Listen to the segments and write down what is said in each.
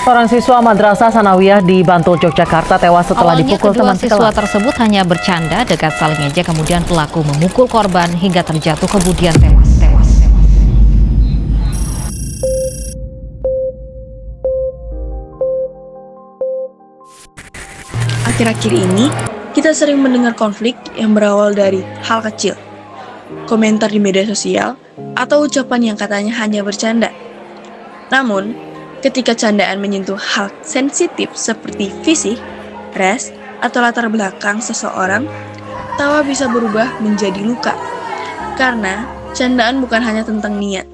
Seorang siswa Madrasah Sanawiyah di Bantul, Yogyakarta tewas setelah Awalnya dipukul kedua teman siswa sekelas. tersebut hanya bercanda dekat saling ejek, kemudian pelaku memukul korban hingga terjatuh kemudian tewas. Akhir-akhir ini, kita sering mendengar konflik yang berawal dari hal kecil, komentar di media sosial, atau ucapan yang katanya hanya bercanda. Namun, ketika candaan menyentuh hal sensitif seperti fisik, ras, atau latar belakang seseorang, tawa bisa berubah menjadi luka. Karena candaan bukan hanya tentang niat,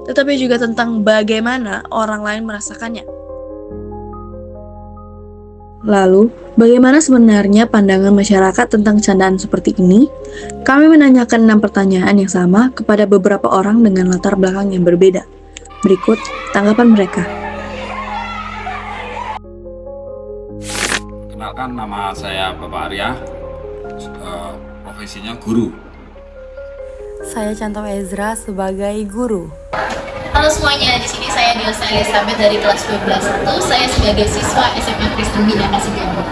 tetapi juga tentang bagaimana orang lain merasakannya. Lalu, bagaimana sebenarnya pandangan masyarakat tentang candaan seperti ini? Kami menanyakan 6 pertanyaan yang sama kepada beberapa orang dengan latar belakang yang berbeda. Berikut tanggapan mereka. Kenalkan, nama saya Bapak Arya, profesinya guru. Saya Canto Ezra sebagai guru. Halo semuanya, di sini saya Diosa Elizabeth dari kelas 12. Saya sebagai siswa SMA Kristen Bina Kasih Gambut.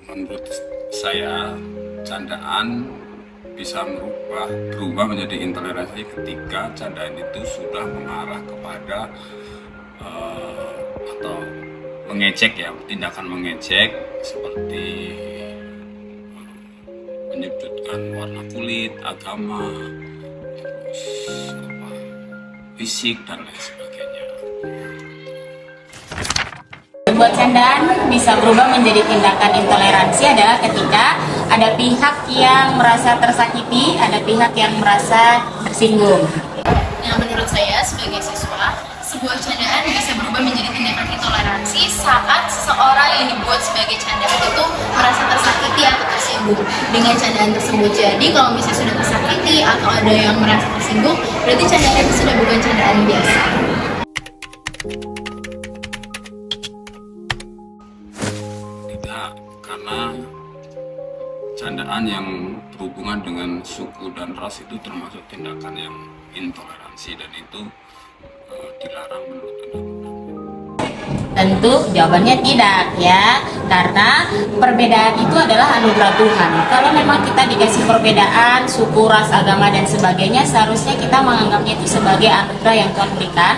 Menurut saya, candaan bisa berubah menjadi intoleransi ketika candaan itu sudah mengarah kepada atau mengejek, ya, tindakan mengejek seperti menyebutkan warna kulit, agama, terus fisik dan lain sebagainya. Buat candaan bisa berubah menjadi tindakan intoleransi adalah ketika ada pihak yang merasa tersakiti, ada pihak yang merasa tersinggung. Nah, menurut saya sebagai siswa, sebuah candaan bisa berubah menjadi tindakan intoleransi saat seseorang yang dibuat sebagai candaan itu merasa tersakiti atau tersinggung dengan candaan tersebut. Jadi kalau misalnya sudah tersakiti atau ada yang merasa tersinggung, berarti candaan itu sudah bukan candaan biasa. Tidak, karena candaan yang berhubungan dengan suku dan ras itu termasuk tindakan yang intoleransi dan itu dilarang menurut undang-undang. Tentu jawabannya tidak, ya, karena perbedaan itu adalah anugerah Tuhan. Kalau memang kita dikasih perbedaan suku, ras, agama dan sebagainya, seharusnya kita menganggapnya itu sebagai anugerah yang Tuhan berikan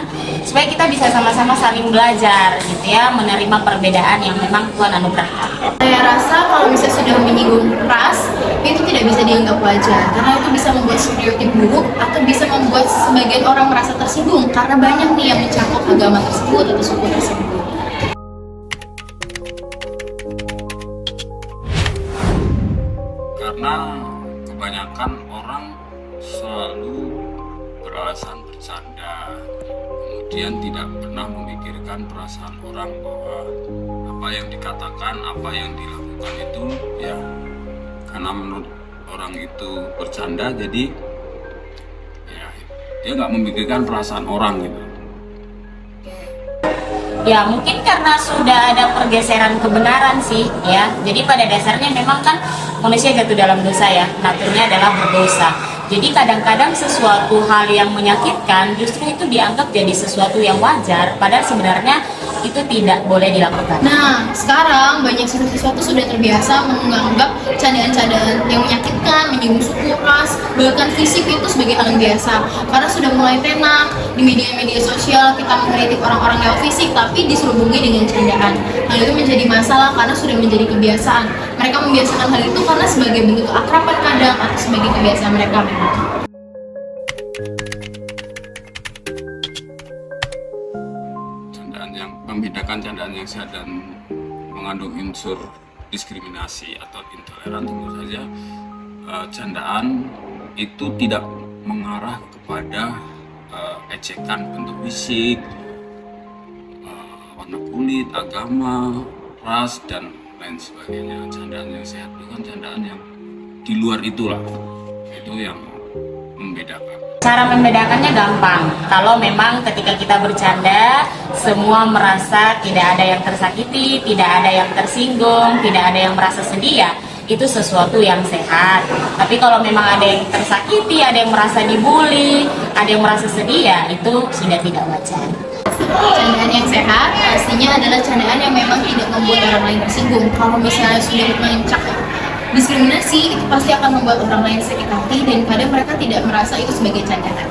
supaya kita bisa sama-sama saling belajar, gitu ya, menerima perbedaan yang memang Tuhan anugerahkan. Saya rasa kalau misalnya sudah menyinggung ras, itu tidak bisa dianggap wajar karena itu bisa membuat stereotip buruk atau bisa membuat sebagian orang merasa tersinggung karena banyak nih yang mencakup agama tersebut atau suku tersebut. Karena kebanyakan orang selalu beralasan bercanda, kemudian tidak pernah memikirkan perasaan orang bahwa apa yang dikatakan, apa yang dilakukan itu, ya, karena menurut orang itu bercanda, jadi ya dia nggak memikirkan perasaan orang gitu. Ya, mungkin karena sudah ada pergeseran kebenaran sih, ya. Jadi pada dasarnya memang kan manusia jatuh dalam dosa, ya. Naturnya adalah berdosa. Jadi kadang-kadang sesuatu hal yang menyakitkan justru itu dianggap jadi sesuatu yang wajar, padahal sebenarnya itu tidak boleh dilakukan. Nah, sekarang banyak siswa-siswa tuh sudah terbiasa menganggap candaan-candaan yang menyakitkan, menyinggung suku, ras, bahkan fisik itu sebagai hal yang biasa. Karena sudah mulai tenar di media-media sosial kita mengkritik orang-orang lewat fisik, tapi diselubungi dengan candaan. Hal itu menjadi masalah karena sudah menjadi kebiasaan. Mereka membiasakan hal itu karena sebagai bentuk keakraban kadang atau sebagai kebiasaan mereka memang. Membedakan candaan yang sehat dan mengandung unsur diskriminasi atau intoleran, tentu saja candaan itu tidak mengarah kepada ejekan bentuk fisik, warna kulit, agama, ras dan lain sebagainya. Candaan yang sehat itu kan candaan yang di luar itulah, itu yang membedakan. Cara membedakannya gampang. Kalau memang ketika kita bercanda, semua merasa tidak ada yang tersakiti, tidak ada yang tersinggung, tidak ada yang merasa sedih, ya itu sesuatu yang sehat. Tapi kalau memang ada yang tersakiti, ada yang merasa dibully, ada yang merasa sedih, ya itu sudah tidak wajar. Candaan yang sehat pastinya adalah candaan yang memang tidak membuat orang lain tersinggung. Kalau misalnya sudah mengancam diskriminasi, itu pasti akan membuat orang lain sakit hati dan kadang mereka tidak merasa itu sebagai candaan.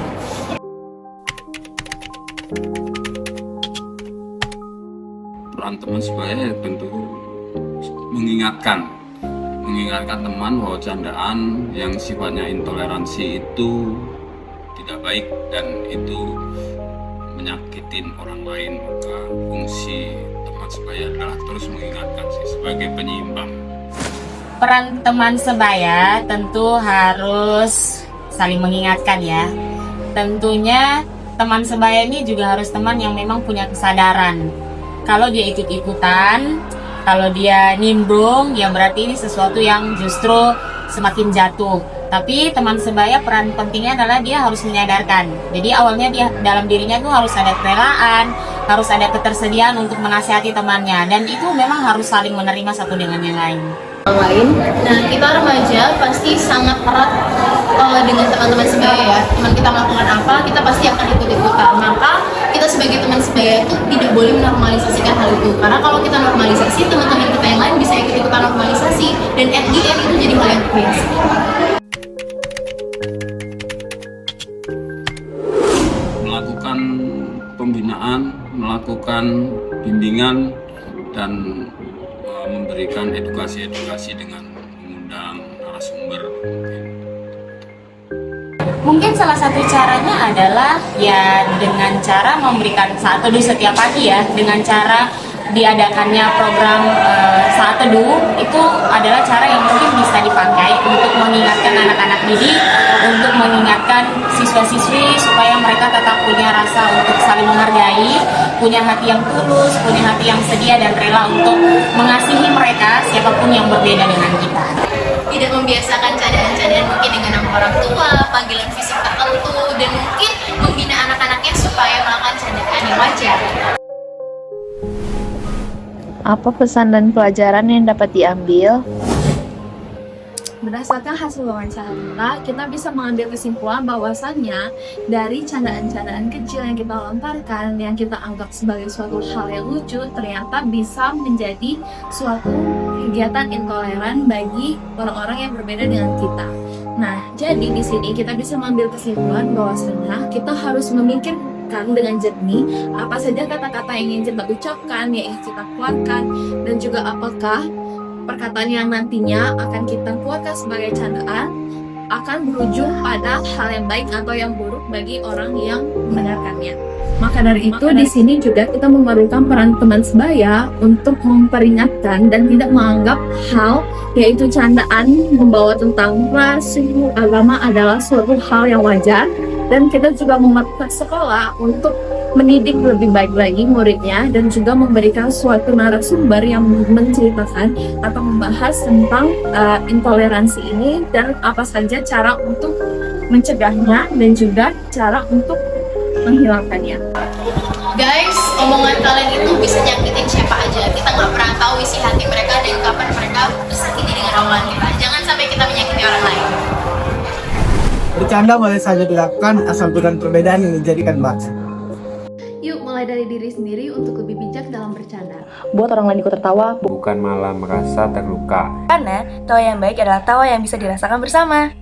Peran teman sebaya ya tentu mengingatkan teman bahwa candaan yang sifatnya intoleransi itu tidak baik dan itu menyakitin orang lain. Maka fungsi teman sebaya adalah terus mengingatkan sih sebagai penyeimbang. Peran teman sebaya tentu harus saling mengingatkan ya. Tentunya teman sebaya ini juga harus teman yang memang punya kesadaran. Kalau dia ikut-ikutan, kalau dia nimbrung, ya berarti ini sesuatu yang justru semakin jatuh. Tapi teman sebaya peran pentingnya adalah dia harus menyadarkan. Jadi awalnya dia dalam dirinya itu harus ada kerelaan, harus ada ketersediaan untuk menasihati temannya. Dan itu memang harus saling menerima satu dengan yang lain. Nah, kita remaja pasti sangat erat dengan teman-teman sebaya ya. Teman kita melakukan apa, kita pasti akan ikut-ikutan. Maka kita sebagai teman sebaya itu tidak boleh menormalisasikan hal itu. Karena kalau kita normalisasi, teman-teman kita yang lain bisa ikut-ikutan normalisasi. Dan at the end itu jadi hal yang biasa. Melakukan pembinaan, melakukan bimbingan, dan memberikan edukasi dengan mengundang narasumber. Mungkin salah satu caranya adalah ya dengan cara memberikan saat teduh setiap pagi ya, dengan cara diadakannya program saat teduh. Itu adalah cara yang mungkin bisa dipakai untuk mengingatkan anak-anak didik, untuk mengingatkan siswa-siswi supaya mereka tetap punya rasa untuk saling menghargai, punya hati yang tulus, punya hati yang sedia dan rela untuk mengasihi mereka siapapun yang berbeda dengan kita. Tidak membiasakan candaan-candaan mungkin dengan nama orang tua, panggilan fisik tertentu, dan mungkin membina anak-anaknya supaya melakukan candaan yang wajar. Apa pesan dan pelajaran yang dapat diambil? Berdasarkan hasil wawancara kita bisa mengambil kesimpulan bahwasannya dari candaan-candaan kecil yang kita lontarkan, yang kita anggap sebagai suatu hal yang lucu, ternyata bisa menjadi suatu kegiatan intoleran bagi orang-orang yang berbeda dengan kita. Nah, jadi di sini kita bisa mengambil kesimpulan bahwasannya kita harus memikirkan dengan jernih apa saja kata-kata yang ingin kita ucapkan, yang ingin kita keluarkan, dan juga apakah perkataan yang nantinya akan kita keluarkan sebagai candaan akan berujung pada hal yang baik atau yang buruk bagi orang yang mendengarkannya. Maka dari itu di sini juga kita memerlukan peran teman sebaya untuk memperingatkan dan tidak menganggap hal yaitu candaan membawa tentang ras, suku, agama adalah suatu hal yang wajar, dan kita juga memerlukan sekolah untuk mendidik lebih baik lagi muridnya dan juga memberikan suatu narasumber yang menceritakan atau membahas tentang intoleransi ini dan apa saja cara untuk mencegahnya dan juga cara untuk menghilangkannya. Guys, omongan kalian itu bisa nyakitin siapa aja. Kita nggak pernah tahu isi hati mereka dan kapan mereka tersakiti dengan omongan kita. Jangan sampai kita menyakiti orang lain. Bercanda boleh saja dilakukan asal bukan perbedaan yang dijadikan bangsa. Yuk mulai dari diri sendiri untuk lebih bijak dalam bercanda. Buat orang lain ikut tertawa, bukan malah merasa terluka. karena tawa yang baik adalah tawa yang bisa dirasakan bersama.